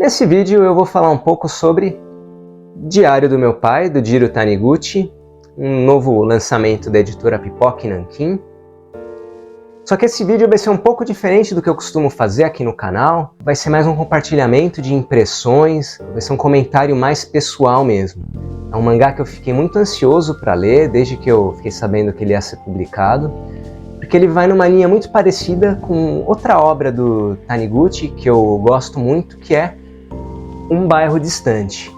Nesse vídeo eu vou falar um pouco sobre Diário do Meu Pai, do Jiro Taniguchi, um novo lançamento da editora Pipoca Nankin. Só que esse vídeo vai ser um pouco diferente do que eu costumo fazer aqui no canal. Vai ser mais um compartilhamento de impressões, vai ser um comentário mais pessoal mesmo. É um mangá que eu fiquei muito ansioso para ler, desde que eu fiquei sabendo que ele ia ser publicado, porque ele vai numa linha muito parecida com outra obra do Taniguchi, que eu gosto muito, que é Um Bairro Distante,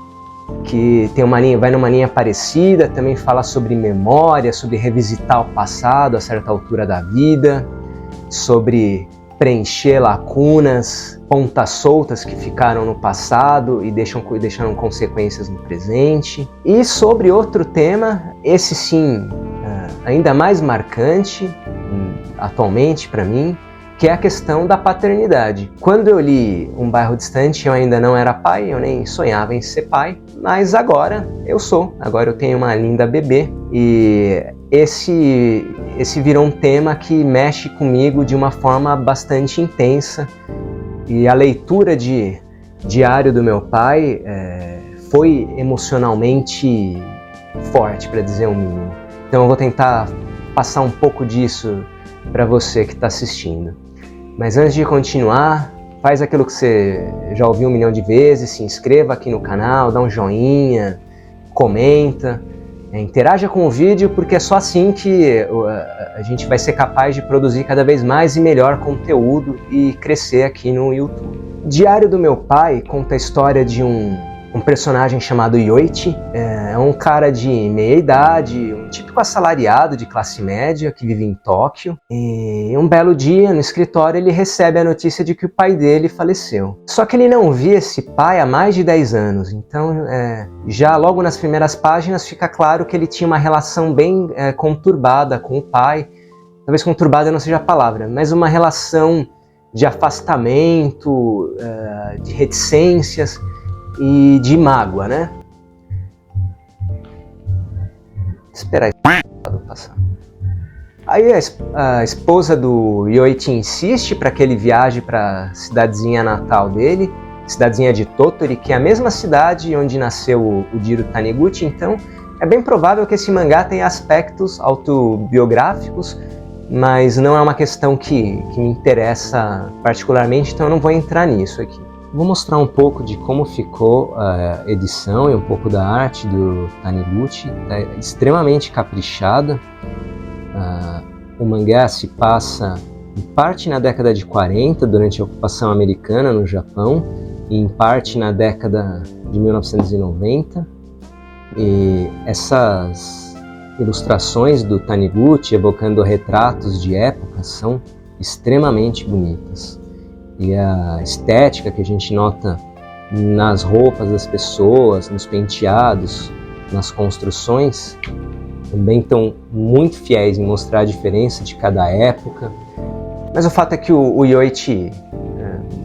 que tem vai numa linha parecida, também fala sobre memória, sobre revisitar o passado a certa altura da vida, sobre preencher lacunas, pontas soltas que ficaram no passado e deixaram consequências no presente. E sobre outro tema, esse sim, ainda mais marcante atualmente para mim, que é a questão da paternidade. Quando eu li Um Bairro Distante, eu ainda não era pai, eu nem sonhava em ser pai, mas agora eu sou. Agora eu tenho uma linda bebê e esse virou um tema que mexe comigo de uma forma bastante intensa. E a leitura de Diário do Meu Pai foi emocionalmente forte, para dizer o mínimo. Então eu vou tentar passar um pouco disso para você que está assistindo. Mas antes de continuar, faz aquilo que você já ouviu 1 milhão de vezes, se inscreva aqui no canal, dá um joinha, comenta, interaja com o vídeo, porque é só assim que a gente vai ser capaz de produzir cada vez mais e melhor conteúdo e crescer aqui no YouTube. Diário do Meu Pai conta a história de um personagem chamado Yoichi. É um cara de meia idade, um típico assalariado de classe média que vive em Tóquio. E um belo dia, no escritório, ele recebe a notícia de que o pai dele faleceu. Só que ele não via esse pai há mais de 10 anos, então já logo nas primeiras páginas fica claro que ele tinha uma relação bem conturbada com o pai. Talvez conturbada não seja a palavra, mas uma relação de afastamento, de reticências e de mágoa, né? Espera aí, passar. Aí a esposa do Yoichi insiste para que ele viaje para a cidadezinha natal dele, cidadezinha de Tottori, que é a mesma cidade onde nasceu o Jiro Taniguchi. Então é bem provável que esse mangá tenha aspectos autobiográficos, mas não é uma questão que me interessa particularmente, então eu não vou entrar nisso aqui. Vou mostrar um pouco de como ficou a edição e um pouco da arte do Taniguchi. Está extremamente caprichada. O mangá se passa em parte na década de 40, durante a ocupação americana no Japão, e em parte na década de 1990. E essas ilustrações do Taniguchi, evocando retratos de época, são extremamente bonitas. E a estética que a gente nota nas roupas das pessoas, nos penteados, nas construções, também estão muito fiéis em mostrar a diferença de cada época. Mas o fato é que o Yoichi,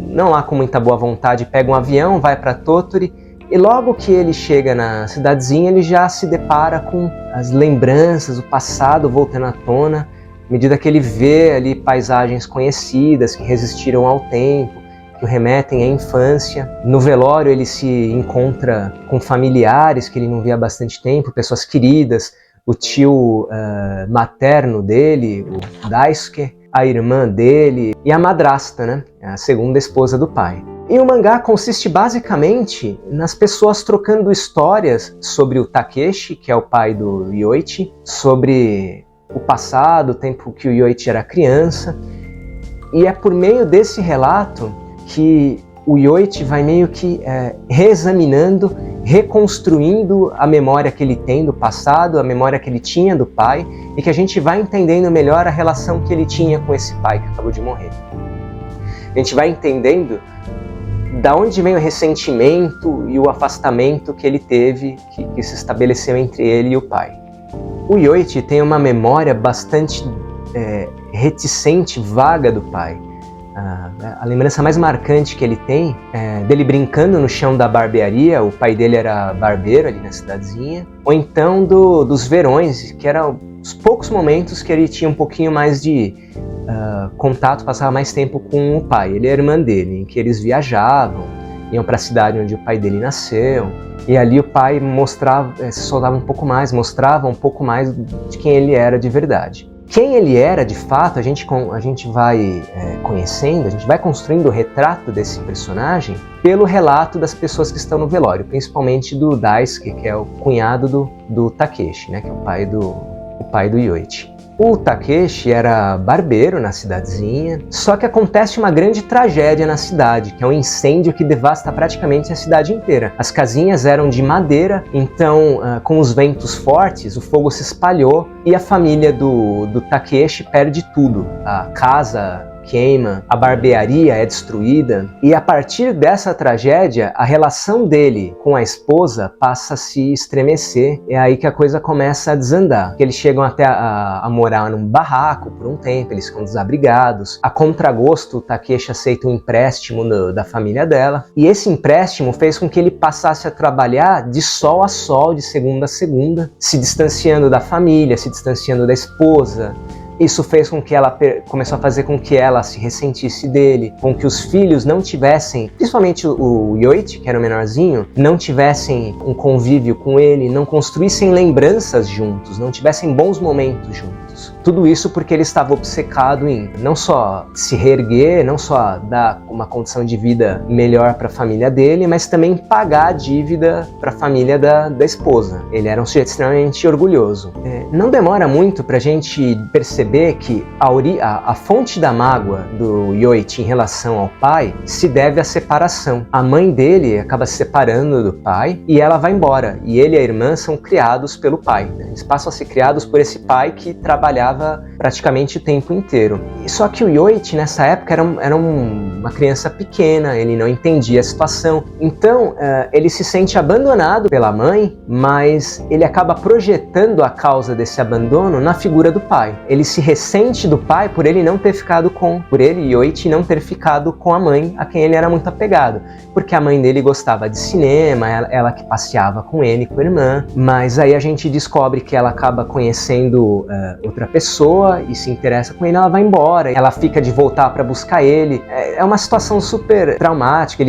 não lá com muita boa vontade, pega um avião, vai para Tottori, e logo que ele chega na cidadezinha, ele já se depara com as lembranças, o passado voltando à tona, à medida que ele vê ali paisagens conhecidas que resistiram ao tempo, que o remetem à infância. No velório ele se encontra com familiares que ele não via há bastante tempo, pessoas queridas, o tio materno dele, o Daisuke, a irmã dele e a madrasta, né? A segunda esposa do pai. E o mangá consiste basicamente nas pessoas trocando histórias sobre o Takeshi, que é o pai do Yoichi, sobre o passado, o tempo que o Yoichi era criança, e é por meio desse relato que o Yoichi vai meio que reexaminando, reconstruindo a memória que ele tem do passado, a memória que ele tinha do pai, e que a gente vai entendendo melhor a relação que ele tinha com esse pai que acabou de morrer. A gente vai entendendo da onde vem o ressentimento e o afastamento que ele teve, que se estabeleceu entre ele e o pai. O Yoichi tem uma memória bastante reticente, vaga do pai. A lembrança mais marcante que ele tem é dele brincando no chão da barbearia. O pai dele era barbeiro ali na cidadezinha. Ou então dos verões, que eram os poucos momentos que ele tinha um pouquinho mais de contato, passava mais tempo com o pai. Ele e a irmã dele, em que eles viajavam, iam para a cidade onde o pai dele nasceu, e ali o pai se soltava um pouco mais, mostrava um pouco mais de quem ele era de verdade. Quem ele era, de fato, a gente vai conhecendo, a gente vai construindo o retrato desse personagem pelo relato das pessoas que estão no velório, principalmente do Daisuke, que é o cunhado do Takeshi, né, que é o pai do Yoichi. O Takeshi era barbeiro na cidadezinha, só que acontece uma grande tragédia na cidade, que é um incêndio que devasta praticamente a cidade inteira. As casinhas eram de madeira, então com os ventos fortes o fogo se espalhou e a família do Takeshi perde tudo. A casa queima, a barbearia é destruída, e a partir dessa tragédia, a relação dele com a esposa passa a se estremecer. É aí que a coisa começa a desandar. Eles chegam até a morar num barraco por um tempo, eles ficam desabrigados. A contragosto, o Takeshi aceita um empréstimo da família dela, e esse empréstimo fez com que ele passasse a trabalhar de sol a sol, de segunda a segunda, se distanciando da família, se distanciando da esposa. Isso fez com que começou a fazer com que ela se ressentisse dele, com que os filhos não tivessem, principalmente o Yoichi, que era o menorzinho, não tivessem um convívio com ele, não construíssem lembranças juntos, não tivessem bons momentos juntos. Tudo isso porque ele estava obcecado em não só se reerguer, não só dar uma condição de vida melhor para a família dele, mas também pagar a dívida para a família da esposa. Ele era um sujeito extremamente orgulhoso. Não demora muito para a gente perceber que a fonte da mágoa do Yoichi em relação ao pai se deve à separação. A mãe dele acaba se separando do pai e ela vai embora. E ele e a irmã são criados pelo pai, né? Eles passam a ser criados por esse pai que trabalhava praticamente o tempo inteiro. Só que o Yoichi nessa época era uma criança pequena, ele não entendia a situação. Então ele se sente abandonado pela mãe, mas ele acaba projetando a causa desse abandono na figura do pai. Ele se ressente do pai por ele, Yoichi, não ter ficado com a mãe, a quem ele era muito apegado. Porque a mãe dele gostava de cinema, ela que passeava com ele, com a irmã. Mas aí a gente descobre que ela acaba conhecendo outra pessoa e se interessa com ele, ela vai embora. Ela fica de voltar para buscar ele. É uma situação super traumática.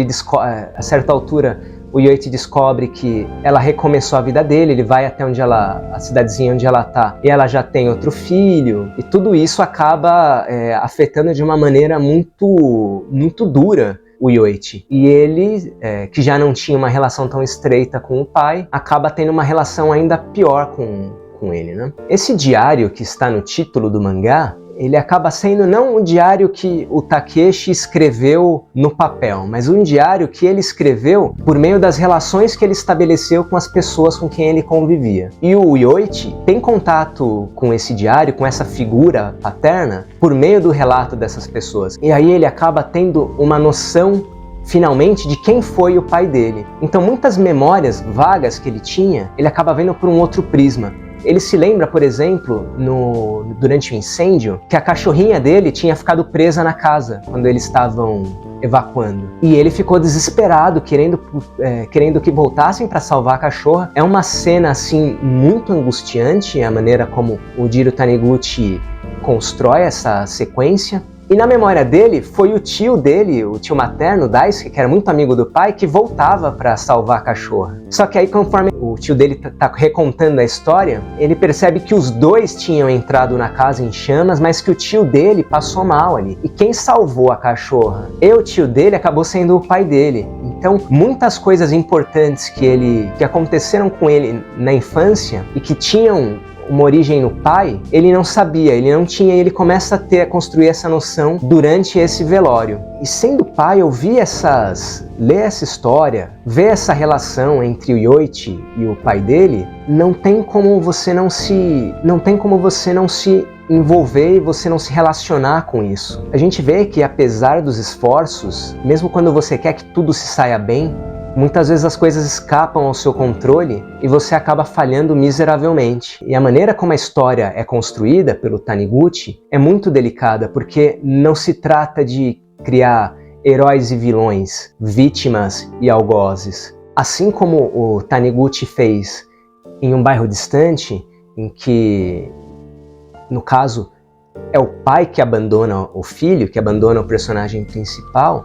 A certa altura, o Yoichi descobre que ela recomeçou a vida dele, ele vai até a cidadezinha onde ela tá, e ela já tem outro filho, e tudo isso acaba afetando de uma maneira muito, muito dura o Yoichi. E ele, que já não tinha uma relação tão estreita com o pai, acaba tendo uma relação ainda pior com ele, né? Esse diário que está no título do mangá, ele acaba sendo não um diário que o Takeshi escreveu no papel, mas um diário que ele escreveu por meio das relações que ele estabeleceu com as pessoas com quem ele convivia. E o Yoichi tem contato com esse diário, com essa figura paterna, por meio do relato dessas pessoas. E aí ele acaba tendo uma noção finalmente de quem foi o pai dele. Então muitas memórias vagas que ele tinha, ele acaba vendo por um outro prisma. Ele se lembra, por exemplo, durante o incêndio, que a cachorrinha dele tinha ficado presa na casa quando eles estavam evacuando. E ele ficou desesperado, querendo que voltassem para salvar a cachorra. É uma cena assim muito angustiante, a maneira como o Jiro Taniguchi constrói essa sequência. E na memória dele, foi o tio dele, o tio materno, Daisuke, que era muito amigo do pai, que voltava para salvar a cachorra. Só que aí, conforme o tio dele tá recontando a história, ele percebe que os dois tinham entrado na casa em chamas, mas que o tio dele passou mal ali. E quem salvou a cachorra e o tio dele acabou sendo o pai dele. Então, muitas coisas importantes que aconteceram com ele na infância e que tinham uma origem no pai, ele não sabia, ele não tinha, e ele começa a construir essa noção durante esse velório. E sendo pai, ler essa história, ver essa relação entre o Yoichi e o pai dele, não tem como você não se envolver e você não se relacionar com isso. A gente vê que apesar dos esforços, mesmo quando você quer que tudo se saia bem, muitas vezes as coisas escapam ao seu controle e você acaba falhando miseravelmente. E a maneira como a história é construída pelo Taniguchi é muito delicada, porque não se trata de criar heróis e vilões, vítimas e algozes. Assim como o Taniguchi fez em Um Bairro Distante, em que, no caso, é o pai que abandona o filho, que abandona o personagem principal,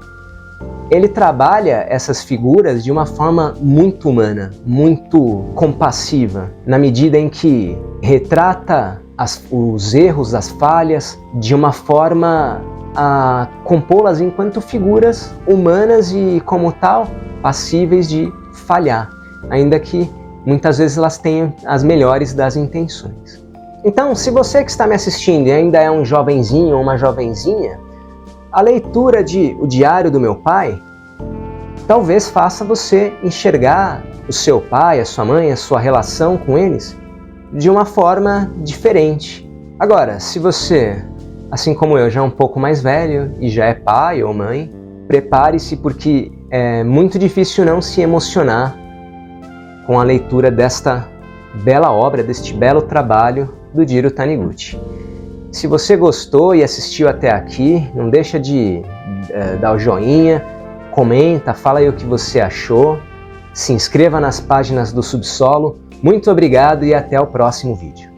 ele trabalha essas figuras de uma forma muito humana, muito compassiva, na medida em que retrata os erros, as falhas, de uma forma a compô-las enquanto figuras humanas e, como tal, passíveis de falhar, ainda que muitas vezes elas tenham as melhores das intenções. Então, se você que está me assistindo e ainda é um jovenzinho ou uma jovenzinha, a leitura de O Diário do Meu Pai talvez faça você enxergar o seu pai, a sua mãe, a sua relação com eles de uma forma diferente. Agora, se você, assim como eu, já é um pouco mais velho e já é pai ou mãe, prepare-se, porque é muito difícil não se emocionar com a leitura desta bela obra, deste belo trabalho do Jiro Taniguchi. Se você gostou e assistiu até aqui, não deixa de dar o joinha, comenta, fala aí o que você achou, se inscreva nas páginas do Subsolo. Muito obrigado e até o próximo vídeo.